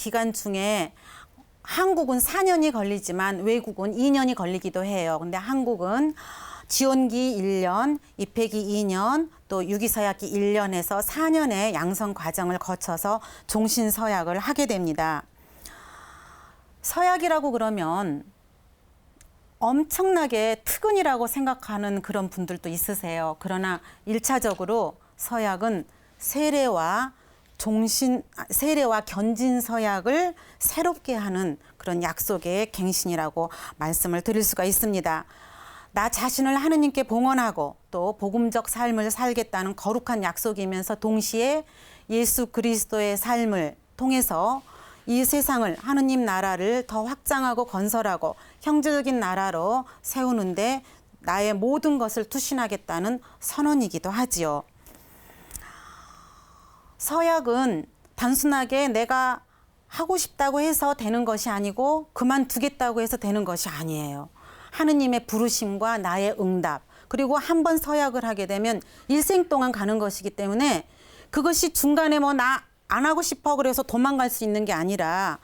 기간 중에 한국은 4년이 걸리지만 외국은 2년이 걸리기도 해요. 근데 한국은 지원기 1년, 입학기 2년, 또 유기서약기 1년에서 4년의 양성 과정을 거쳐서 종신서약을 하게 됩니다. 서약이라고 그러면 엄청나게 특은이라고 생각하는 그런 분들도 있으세요. 그러나 1차적으로 서약은 세례와 견진 서약을 새롭게 하는 그런 약속의 갱신이라고 말씀을 드릴 수가 있습니다. 나 자신을 하느님께 봉헌하고 또 복음적 삶을 살겠다는 거룩한 약속이면서 동시에 예수 그리스도의 삶을 통해서 이 세상을, 하느님 나라를 더 확장하고 건설하고 형제적인 나라로 세우는데 나의 모든 것을 투신하겠다는 선언이기도 하지요. 서약은 단순하게 내가 하고 싶다고 해서 되는 것이 아니고 그만두겠다고 해서 되는 것이 아니에요. 하느님의 부르심과 나의 응답, 그리고 한 번 서약을 하게 되면 일생 동안 가는 것이기 때문에 그것이 중간에 뭐 나 안 하고 싶어 그래서 도망갈 수 있는 게 아니라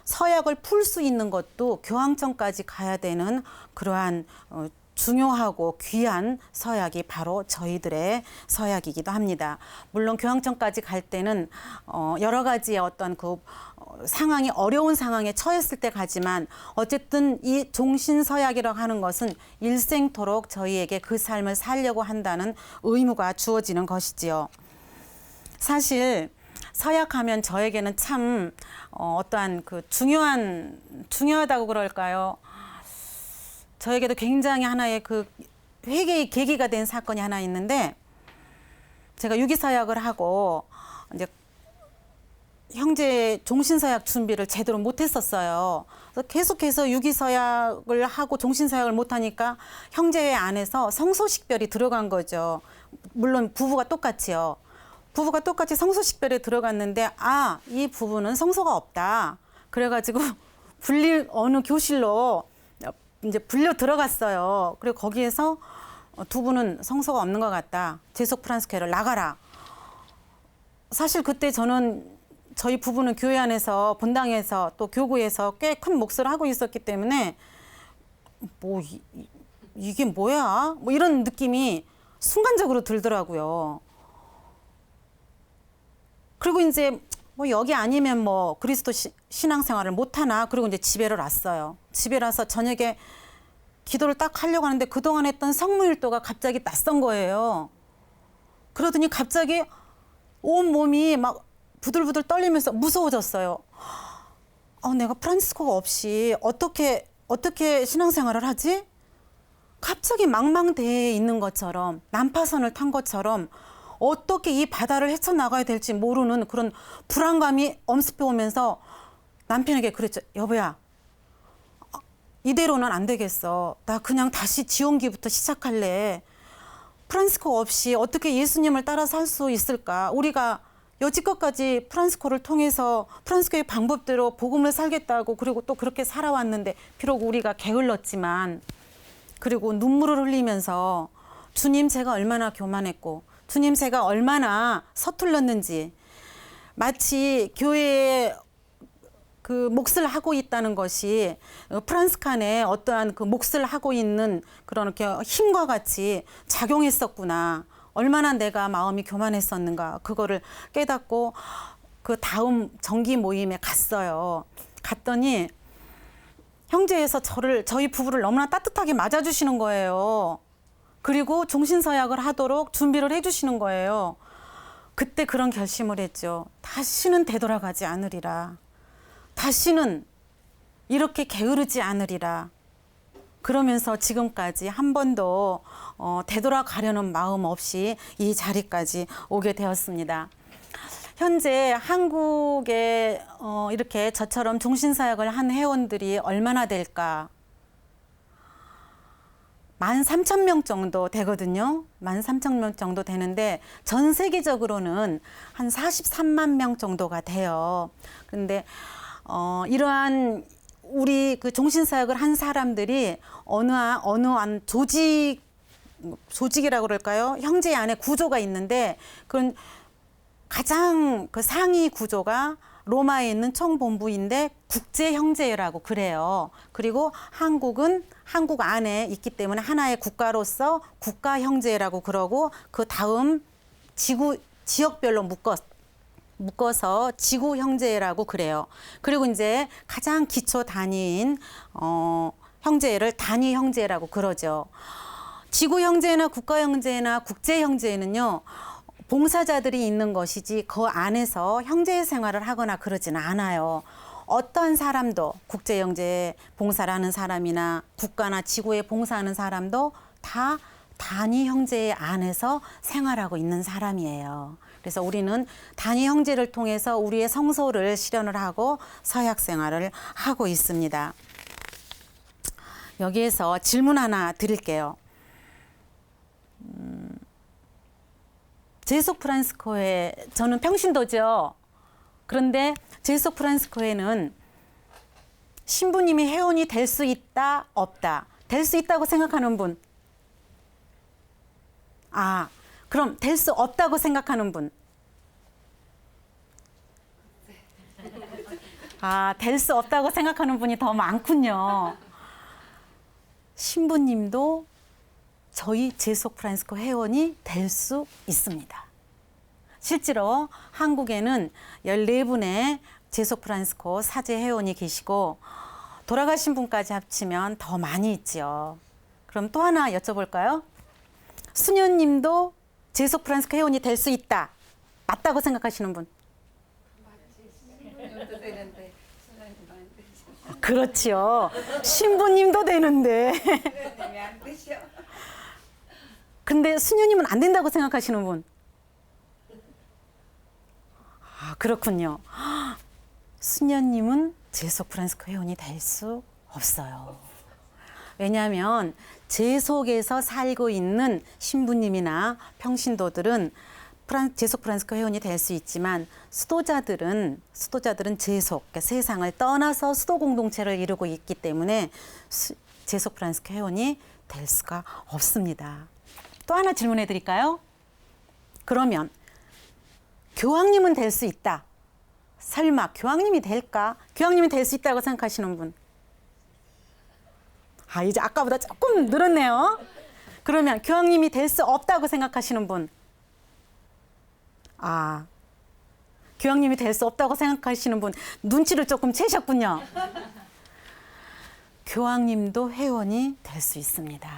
서약을 풀 수 있는 것도 교황청까지 가야 되는 그러한 중요하고 귀한 서약이 바로 저희들의 서약이기도 합니다. 물론 교황청까지 갈 때는 여러 가지의 어떤 그 상황이 어려운 상황에 처했을 때 가지만 어쨌든 이 종신서약이라고 하는 것은 일생토록 저희에게 그 삶을 살려고 한다는 의무가 주어지는 것이지요. 사실 서약하면 저에게는 참 어떠한 그 중요하다고 그럴까요? 저에게도 굉장히 하나의 그 회개의 계기가 된 사건이 하나 있는데, 제가 유기서약을 하고 이제 형제 종신서약 준비를 제대로 못했었어요. 그래서 계속해서 유기서약을 하고 종신서약을 못하니까 형제 안에서 성소식별이 들어간 거죠. 물론 부부가 똑같이요. 부부가 똑같이 성소식별에 들어갔는데 이 부부는 성소가 없다. 그래가지고 어느 교실로 이제 불려 들어갔어요. 그리고 거기에서 두 분은 성소가 없는 것 같다. 재속 프란스교회를 나가라. 사실 그때 저희 부부는 교회 안에서 본당에서 또 교구에서 꽤 큰 몫을 하고 있었기 때문에 이게 뭐야? 뭐 이런 느낌이 순간적으로 들더라고요. 그리고 이제 뭐 여기 아니면 뭐 그리스도 신앙생활을 못하나. 그리고 이제 집에를 왔어요. 집에 와서 저녁에 기도를 딱 하려고 하는데 그동안 했던 성무일도가 갑자기 낯선 거예요. 그러더니 갑자기 온 몸이 막 부들부들 떨리면서 무서워졌어요. 내가 프란치스코가 없이 어떻게 신앙생활을 하지? 갑자기 망망대해에 있는 것처럼, 난파선을 탄 것처럼 어떻게 이 바다를 헤쳐나가야 될지 모르는 그런 불안감이 엄습해 오면서 남편에게 그랬죠. 여보야, 이대로는 안 되겠어. 나 그냥 다시 지원기부터 시작할래. 프란치스코 없이 어떻게 예수님을 따라 살 수 있을까? 우리가 여지껏까지 프란치스코를 통해서 프란치스코의 방법대로 복음을 살겠다고, 그리고 또 그렇게 살아왔는데, 비록 우리가 게을렀지만, 그리고 눈물을 흘리면서 주님 제가 얼마나 교만했고 주님 제가 얼마나 서툴렀는지, 마치 교회에 그 몫을 하고 있다는 것이 프란스칸에 어떠한 그 몫을 하고 있는 그런 힘과 같이 작용했었구나. 얼마나 내가 마음이 교만했었는가. 그거를 깨닫고 그 다음 정기 모임에 갔어요. 갔더니 형제에서 저희 부부를 너무나 따뜻하게 맞아주시는 거예요. 그리고 종신서약을 하도록 준비를 해주시는 거예요. 그때 그런 결심을 했죠. 다시는 되돌아가지 않으리라. 다시는 이렇게 게으르지 않으리라. 그러면서 지금까지 한 번도 되돌아가려는 마음 없이 이 자리까지 오게 되었습니다. 현재 한국에 이렇게 저처럼 종신서약을 한 회원들이 얼마나 될까? 13,000명 정도 되거든요. 13,000명 정도 되는데 전 세계적으로는 한 43만 명 정도가 돼요. 그런데 이러한 우리 그 종신서약을 한 사람들이 어느 한 조직이라고 그럴까요? 형제 안에 구조가 있는데 그런 가장 그 상위 구조가 로마에 있는 총본부인데 국제 형제라고 그래요. 그리고 한국은 한국 안에 있기 때문에 하나의 국가로서 국가 형제라고 그러고 그 다음 지역별로 묶어서 지구 형제라고 그래요. 그리고 이제 가장 기초 단위인 형제를 단위 형제라고 그러죠. 지구 형제나 국가 형제나 국제 형제는요. 봉사자들이 있는 것이지 그 안에서 형제 생활을 하거나 그러지는 않아요. 어떤 사람도 국제 형제에 봉사를 하는 사람이나 국가나 지구에 봉사하는 사람도 다 단위 형제 안에서 생활하고 있는 사람이에요. 그래서 우리는 단위 형제를 통해서 우리의 성소를 실현을 하고 서약 생활을 하고 있습니다. 여기에서 질문 하나 드릴게요. 제속 프란스코회, 저는 평신도죠. 그런데 제속 프란스코회는 신부님이 회원이 될 수 있다, 없다. 될 수 있다고 생각하는 분. 그럼 될 수 없다고 생각하는 분. 될 수 없다고 생각하는 분이 더 많군요. 신부님도 저희 제속 프란스코 회원이 될 수 있습니다. 실제로 한국에는 14분의 제속 프란스코 사제 회원이 계시고 돌아가신 분까지 합치면 더 많이 있죠. 그럼 또 하나 여쭤볼까요? 수녀님도 제속 프란스코 회원이 될 수 있다. 맞다고 생각하시는 분? 그렇지요. 신부님도 되는데. 근데 수녀님은 안 된다고 생각하시는 분? 그렇군요. 수녀님은 제속 프란스코 회원이 될 수 없어요. 왜냐하면 제속에서 살고 있는 신부님이나 평신도들은 제속 프란스코 회원이 될 수 있지만 수도자들은 제속, 그러니까 세상을 떠나서 수도 공동체를 이루고 있기 때문에 제속 프란스코 회원이 될 수가 없습니다. 또 하나 질문해 드릴까요? 그러면 교황님은 될 수 있다. 설마 교황님이 될까? 교황님이 될 수 있다고 생각하시는 분? 이제 아까보다 조금 늘었네요. 그러면 교황님이 될 수 없다고 생각하시는 분? 교황님이 될 수 없다고 생각하시는 분 눈치를 조금 채셨군요. 교황님도 회원이 될 수 있습니다.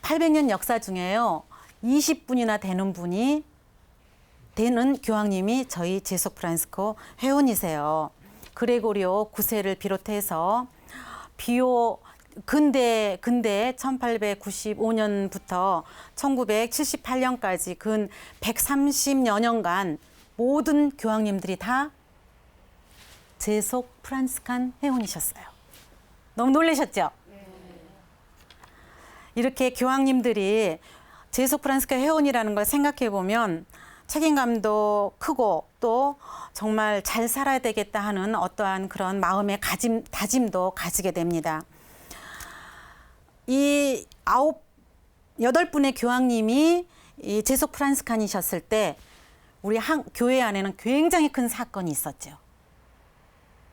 800년 역사 중에요. 20분이나 되는 교황님이 저희 제속 프란스코 회원이세요. 그레고리오 9세를 비롯해서 비오 근대 1895년부터 1978년까지 근 130여 년간 모든 교황님들이 다 제속 프란스칸 회원이셨어요. 너무 놀라셨죠? 이렇게 교황님들이 제속 프란스칸 회원이라는 걸 생각해 보면 책임감도 크고 또 정말 잘 살아야 되겠다 하는 어떠한 그런 마음의 다짐도 가지게 됩니다. 이 8분의 교황님이 이 제속 프란스칸이셨을 때 우리 교회 안에는 굉장히 큰 사건이 있었죠.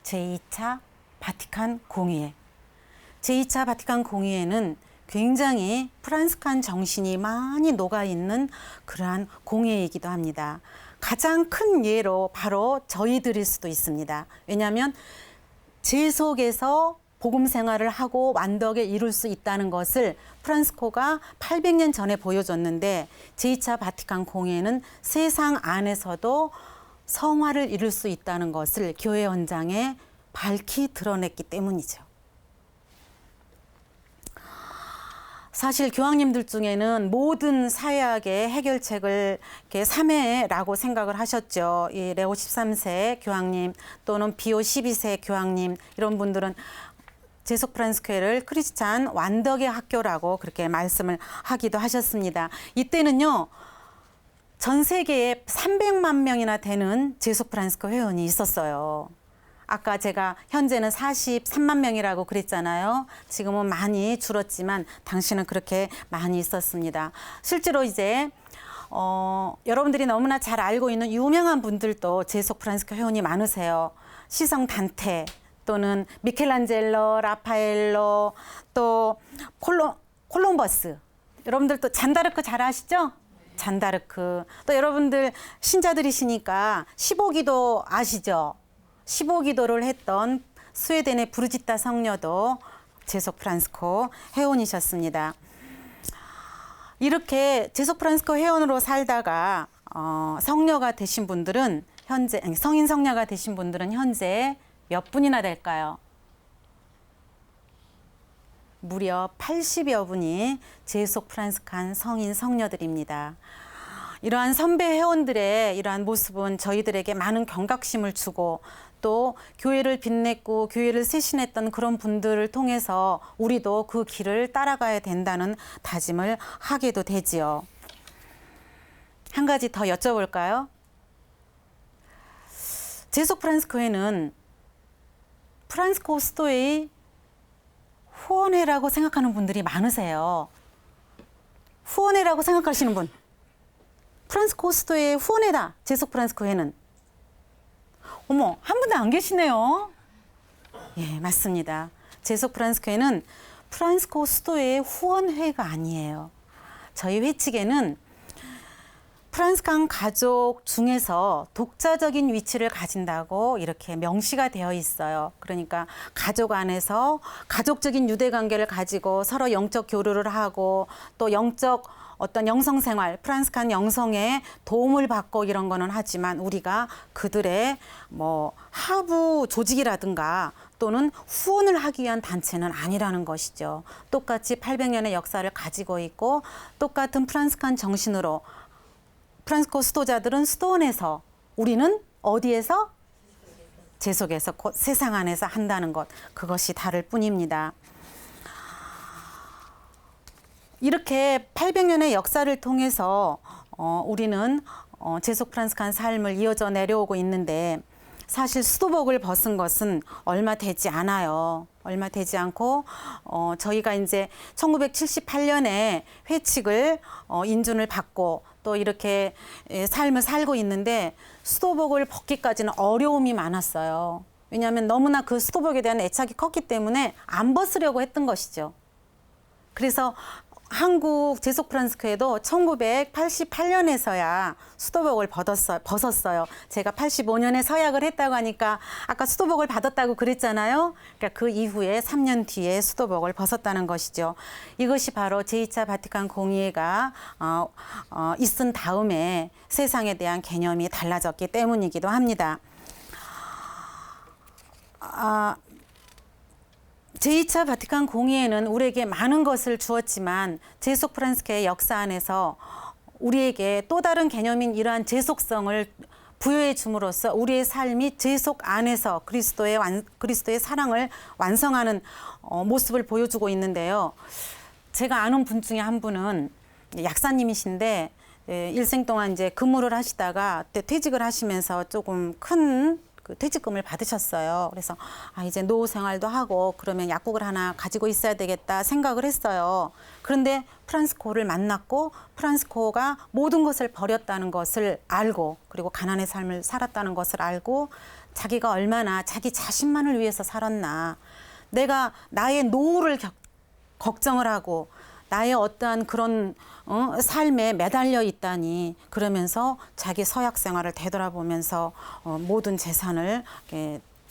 제2차 바티칸 공의회. 제2차 바티칸 공의회는 굉장히 프란스칸 정신이 많이 녹아있는 그러한 공회이기도 합니다. 가장 큰 예로 바로 저희들일 수도 있습니다. 왜냐하면 제속에서 복음 생활을 하고 완덕에 이룰 수 있다는 것을 프란스코가 800년 전에 보여줬는데 제2차 바티칸 공회는 세상 안에서도 성화를 이룰 수 있다는 것을 교회 현장에 밝히 드러냈기 때문이죠. 사실 교황님들 중에는 모든 사회학의 해결책을 이렇게 3회라고 생각을 하셨죠. 이 레오 13세 교황님 또는 비오 12세 교황님 이런 분들은 제속 프란스코회를 크리스찬 완덕의 학교라고 그렇게 말씀을 하기도 하셨습니다. 이때는요. 전 세계에 300만 명이나 되는 제속 프란스코 회원이 있었어요. 아까 제가 현재는 43만 명이라고 그랬잖아요. 지금은 많이 줄었지만 당시는 그렇게 많이 있었습니다. 실제로 이제 여러분들이 너무나 잘 알고 있는 유명한 분들도 제속 프란스코 회원이 많으세요. 시성 단테 또는 미켈란젤로, 라파엘로, 또 콜럼버스. 여러분들 또 잔다르크 잘 아시죠? 잔다르크. 또 여러분들 신자들이시니까 15기도 아시죠? 15기도를 했던 스웨덴의 브루지타 성녀도 제속 프란스코 회원이셨습니다. 이렇게 제속 프란스코 회원으로 살다가 성녀가 되신 분들은 현재, 성인 성녀가 되신 분들은 현재 몇 분이나 될까요? 무려 80여 분이 제속 프란스칸 성인 성녀들입니다. 이러한 선배 회원들의 이러한 모습은 저희들에게 많은 경각심을 주고 또 교회를 빛냈고 교회를 쇄신했던 그런 분들을 통해서 우리도 그 길을 따라가야 된다는 다짐을 하게도 되지요. 한 가지 더 여쭤볼까요? 제속 프란스코회는 프란스코 수도의 후원회라고 생각하는 분들이 많으세요. 후원회라고 생각하시는 분. 프란스코 수도의 후원회다. 제속 프란스코회는. 어머, 한 분도 안 계시네요. 예, 맞습니다. 제속 프란스코회는 프란스코 수도의 후원회가 아니에요. 저희 회 측에는 프란스칸 가족 중에서 독자적인 위치를 가진다고 이렇게 명시가 되어 있어요. 그러니까 가족 안에서 가족적인 유대관계를 가지고 서로 영적 교류를 하고 또 영적 어떤 영성생활, 프란스칸 영성에 도움을 받고 이런 거는 하지만 우리가 그들의 뭐 하부 조직이라든가 또는 후원을 하기 위한 단체는 아니라는 것이죠. 똑같이 800년의 역사를 가지고 있고 똑같은 프란스칸 정신으로 프란스코 수도자들은 수도원에서, 우리는 어디에서? 제속에서, 곧 세상 안에서 한다는 것, 그것이 다를 뿐입니다. 이렇게 800년의 역사를 통해서 우리는 제속 프란스칸 삶을 이어져 내려오고 있는데 사실 수도복을 벗은 것은 얼마 되지 않아요. 얼마 되지 않고 저희가 이제 1978년에 회칙을 인준을 받고 또 이렇게 삶을 살고 있는데 수도복을 벗기까지는 어려움이 많았어요. 왜냐하면 너무나 그 수도복에 대한 애착이 컸기 때문에 안 벗으려고 했던 것이죠. 그래서 한국 제속 프란스코회도 1988년에서야 수도복을 벗었어요. 제가 85년에 서약을 했다고 하니까 아까 수도복을 받았다고 그랬잖아요. 그러니까 그 이후에 3년 뒤에 수도복을 벗었다는 것이죠. 이것이 바로 제2차 바티칸 공의회가 있은 다음에 세상에 대한 개념이 달라졌기 때문이기도 합니다. 제2차 바티칸 공의회는 우리에게 많은 것을 주었지만 제속 프란스코의 역사 안에서 우리에게 또 다른 개념인 이러한 제속성을 부여해 줌으로써 우리의 삶이 제속 안에서 그리스도의 사랑을 완성하는 모습을 보여주고 있는데요. 제가 아는 분 중에 한 분은 약사님이신데 일생 동안 이제 근무를 하시다가 퇴직을 하시면서 조금 큰 그 퇴직금을 받으셨어요. 그래서 이제 노후 생활도 하고 그러면 약국을 하나 가지고 있어야 되겠다 생각을 했어요. 그런데 프란스코를 만났고 프란스코가 모든 것을 버렸다는 것을 알고 그리고 가난의 삶을 살았다는 것을 알고 자기가 얼마나 자기 자신만을 위해서 살았나. 내가 나의 노후를 걱정을 하고 나의 어떠한 그런 삶에 매달려 있다니 그러면서 자기 서약 생활을 되돌아보면서 모든 재산을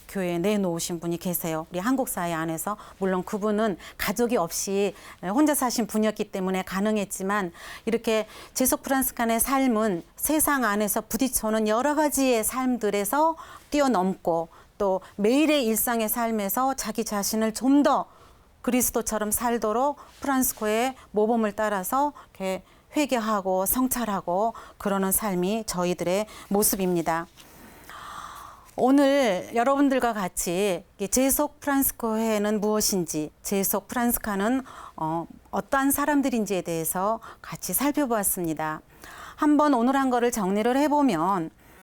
교회에 내놓으신 분이 계세요. 우리 한국 사회 안에서 물론 그분은 가족이 없이 혼자 사신 분이었기 때문에 가능했지만 이렇게 제속 프란스칸의 삶은 세상 안에서 부딪혀오는 여러 가지의 삶들에서 뛰어넘고 또 매일의 일상의 삶에서 자기 자신을 좀 더 그리스도처럼 살도록 프란스코의 모범을 따라서 이렇게 회개하고 성찰하고 그러는 삶이 저희들의 모습입니다. 오늘 여러분들과 같이 제속 프란스코회는 무엇인지, 제속 프란스칸은 어떠한 사람들인지에 대해서 같이 살펴보았습니다. 한번 오늘 한 거를 정리를 해보면